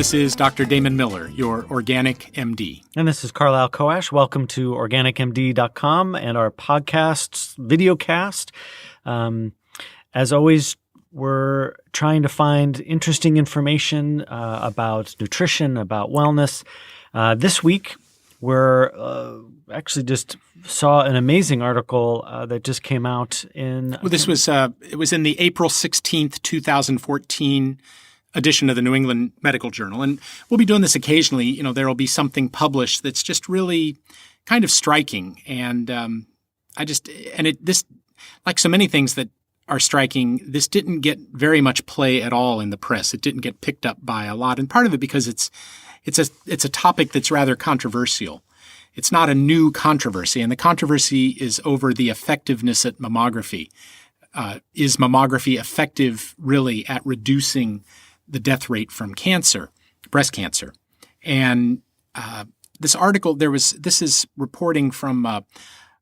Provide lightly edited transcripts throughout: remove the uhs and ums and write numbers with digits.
This is Dr. Damon Miller, your Organic MD. And this is Carlisle Koash. Welcome to OrganicMD.com and our podcast, videocast. As always, we're trying to find interesting information about nutrition, about wellness. This week, we're actually just saw an amazing article that just came out in... Well, this was it was in the April 16th, 2014 edition of the New England Medical Journal. And we'll be doing this occasionally. You know, there will be something published that's just really kind of striking. And this, like so many things that are striking, this didn't get very much play at all in the press. It didn't get picked up by a lot. And part of it because it's a topic that's rather controversial. It's not a new controversy. And the controversy is over the effectiveness at mammography. Is mammography effective really at reducing the death rate from cancer, breast cancer? And this article, this is reporting from a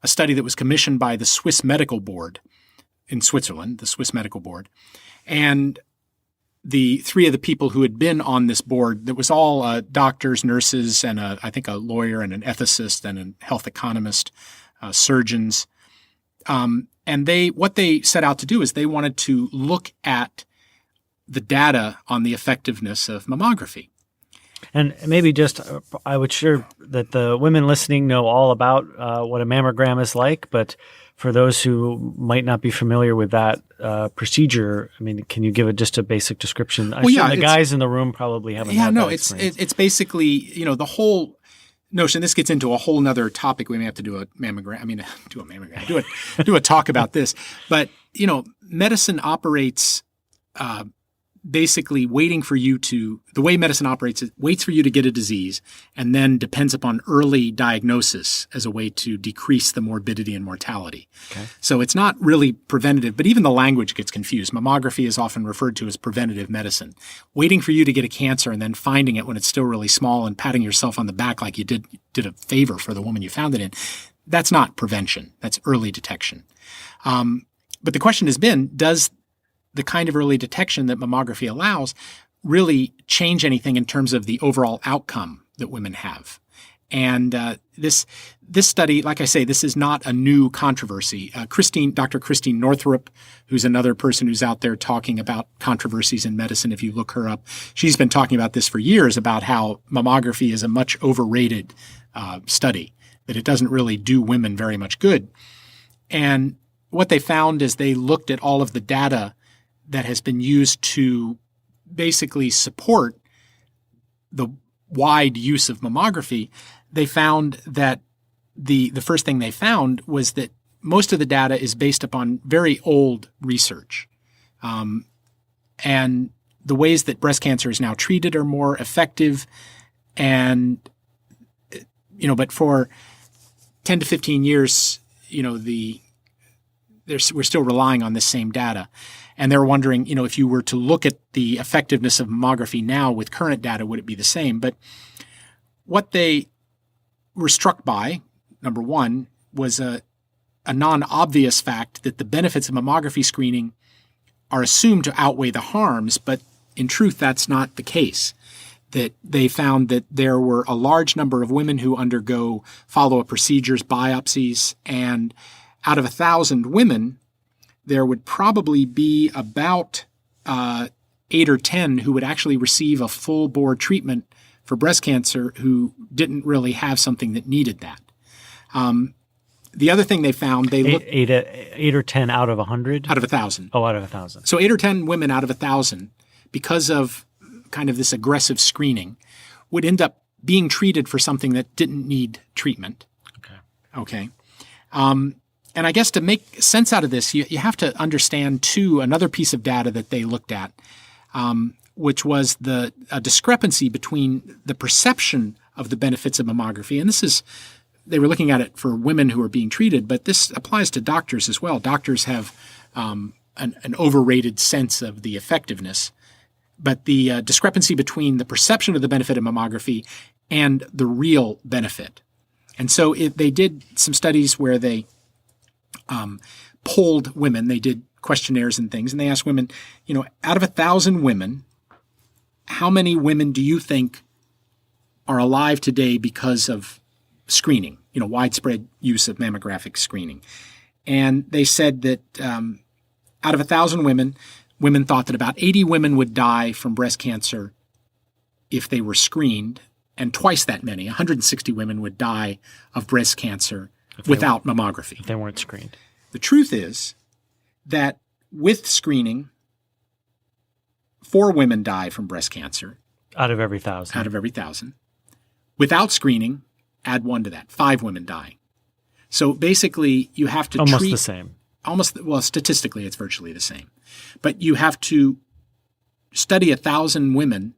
study that was commissioned by the Swiss Medical Board in Switzerland, the Swiss Medical Board. And the three of the people who had been on this board, that was all doctors, nurses, and I think a lawyer and an ethicist and a health economist, surgeons. And what they set out to do is they wanted to look at the data on the effectiveness of mammography. And maybe just, I would sure that the women listening know all about what a mammogram is like, but for those who might not be familiar with that procedure, I mean, can you give it just a basic description? The guys in the room probably haven't had that experience. It's basically, you know, the whole notion. This gets into a whole nother topic. We may have to do a mammogram. Do a talk about this. But, you know, medicine operates basically the way medicine operates, it waits for you to get a disease and then depends upon early diagnosis as a way to decrease the morbidity and mortality. Okay. So it's not really preventative, but even the language gets confused. Mammography is often referred to as preventative medicine. Waiting for you to get a cancer and then finding it when it's still really small and patting yourself on the back like you did a favor for the woman you found it in, that's not prevention. That's early detection. But the question has been, does the kind of early detection that mammography allows really change anything in terms of the overall outcome that women have? And this study, like I say, this is not a new controversy. Dr. Christine Northrup, who's another person who's out there talking about controversies in medicine, if you look her up, she's been talking about this for years, about how mammography is a much overrated study, that it doesn't really do women very much good. And what they found is they looked at all of the data that has been used to basically support the wide use of mammography. They found that the first thing they found was that most of the data is based upon very old research. And the ways that breast cancer is now treated are more effective. And, you know, but for 10 to 15 years, you know, we're still relying on this same data. And they're wondering, you know, if you were to look at the effectiveness of mammography now with current data, would it be the same? But what they were struck by, number one, was a non-obvious fact that the benefits of mammography screening are assumed to outweigh the harms, but in truth, that's not the case. That they found that there were a large number of women who undergo follow-up procedures, biopsies, and out of 1,000 women, there would probably be about 8 or 10 who would actually receive a full-bore treatment for breast cancer who didn't really have something that needed that. The other thing they found, they looked... 8 or 10 out of 100? Out of 1,000. Oh, out of 1,000. So 8 or 10 women out of 1,000, because of kind of this aggressive screening, would end up being treated for something that didn't need treatment. Okay. And I guess to make sense out of this, you have to understand, too, another piece of data that they looked at, which was the discrepancy between the perception of the benefits of mammography. And they were looking at it for women who are being treated, but this applies to doctors as well. Doctors have an overrated sense of the effectiveness. But the discrepancy between the perception of the benefit of mammography and the real benefit. And so they did some studies where they polled women. They did questionnaires and things, and they asked women, you know, out of 1,000 women, how many women do you think are alive today because of screening, widespread use of mammographic screening? And they said that out of 1,000 women thought that about 80 women would die from breast cancer if they were screened, and twice that many, 160 women, would die of breast cancer without mammography. If they weren't screened. The truth is that with screening, 4 women die from breast cancer. Out of every 1,000. Out of every 1,000. Without screening, add 1 to that, 5 women die. So basically, you have to almost treat... the same. Well, statistically, it's virtually the same. But you have to study 1,000 women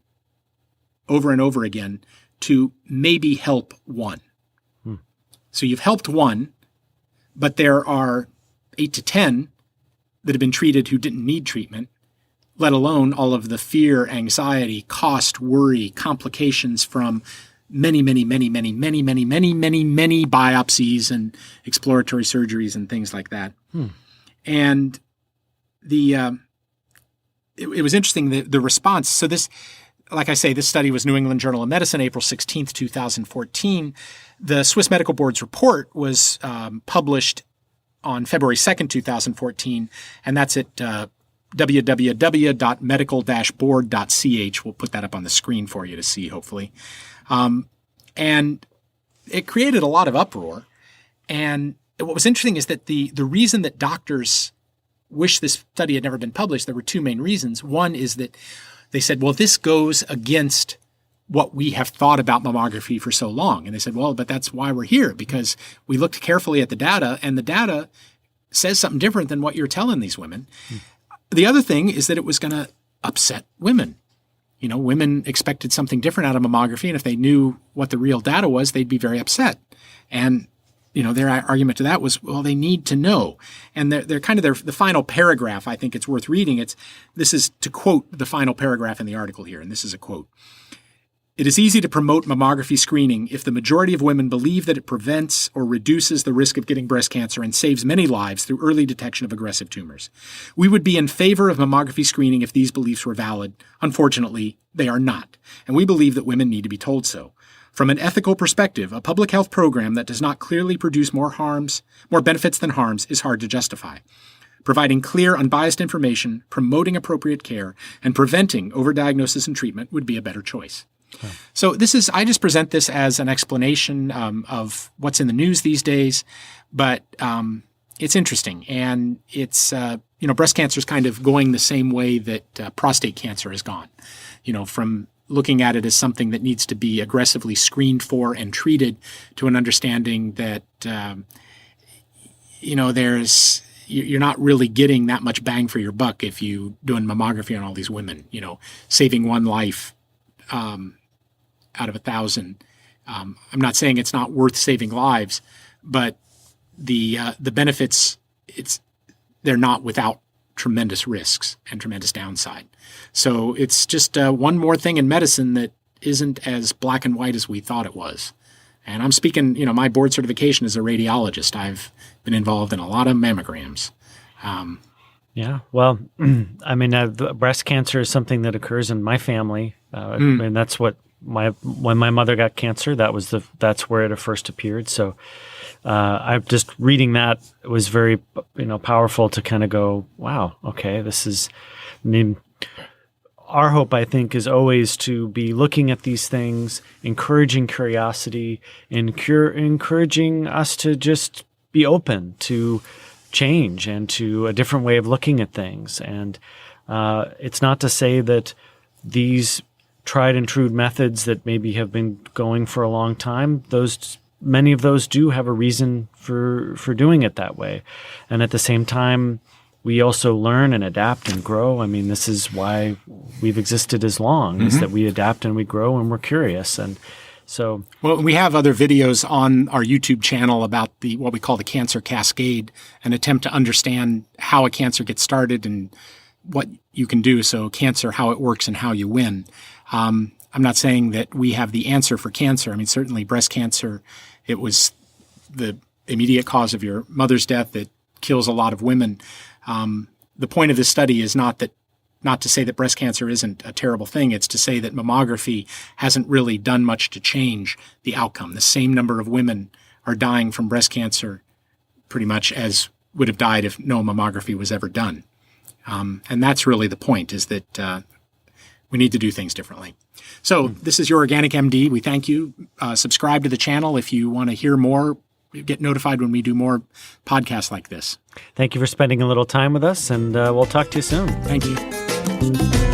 over and over again to maybe help 1. So you've helped 1, but there are 8 to 10 that have been treated who didn't need treatment, let alone all of the fear, anxiety, cost, worry, complications from many biopsies and exploratory surgeries and things like that. And it was interesting, the response. So this, like I say, this study was New England Journal of Medicine, April 16th, 2014. The Swiss Medical Board's report was published on February 2nd, 2014, and that's at www.medical-board.ch. We'll put that up on the screen for you to see, hopefully. And it created a lot of uproar. And what was interesting is that the reason that doctors wish this study had never been published, there were 2 main reasons. One is that they said, well, this goes against what we have thought about mammography for so long. And they said, well, but that's why we're here, because we looked carefully at the data, and the data says something different than what you're telling these women. The other thing is that it was going to upset women. Women expected something different out of mammography, and if they knew what the real data was, they'd be very upset. And their argument to that was, well, they need to know. And they're kind of the final paragraph. I think it's worth reading. This is to quote the final paragraph in the article here, and this is a quote. It is easy to promote mammography screening if the majority of women believe that it prevents or reduces the risk of getting breast cancer and saves many lives through early detection of aggressive tumors. We would be in favor of mammography screening if these beliefs were valid. Unfortunately, they are not, and we believe that women need to be told so. From an ethical perspective, a public health program that does not clearly produce more benefits than harms is hard to justify. Providing clear, unbiased information, promoting appropriate care, and preventing overdiagnosis and treatment would be a better choice. So I just present this as an explanation of what's in the news these days, but it's interesting. And it's, breast cancer is kind of going the same way that prostate cancer has gone, from looking at it as something that needs to be aggressively screened for and treated to an understanding that, you're not really getting that much bang for your buck if you doing mammography on all these women, saving 1 life out of 1,000. I'm not saying it's not worth saving lives, but the benefits, they're not without tremendous risks and tremendous downside. So it's just one more thing in medicine that isn't as black and white as we thought it was. And I'm speaking, my board certification is a radiologist. I've been involved in a lot of mammograms. Yeah, well, breast cancer is something that occurs in my family, and that's what when my mother got cancer, that's where it first appeared. So I'm just reading that, it was very powerful to kind of go, wow, okay, this is. Our hope, I think, is always to be looking at these things, encouraging curiosity, encouraging us to just be open to change and to a different way of looking at things. And it's not to say that these tried and true methods that maybe have been going for a long time, many of those do have a reason for doing it that way. And at the same time, we also learn and adapt and grow. This is why we've existed as long, is that we adapt and we grow and we're curious. And so, well, we have other videos on our YouTube channel about what we call the cancer cascade, an attempt to understand how a cancer gets started and what you can do. So cancer, how it works and how you win. I'm not saying that we have the answer for cancer. Certainly breast cancer, it was the immediate cause of your mother's death that kills a lot of women. The point of this study is not that not to say that breast cancer isn't a terrible thing. It's to say that mammography hasn't really done much to change the outcome. The same number of women are dying from breast cancer pretty much as would have died if no mammography was ever done. And that's really the point, is that we need to do things differently. So this is your Organic MD. We thank you. Subscribe to the channel if you want to hear more. Get notified when we do more podcasts like this. Thank you for spending a little time with us, and we'll talk to you soon. Thank you.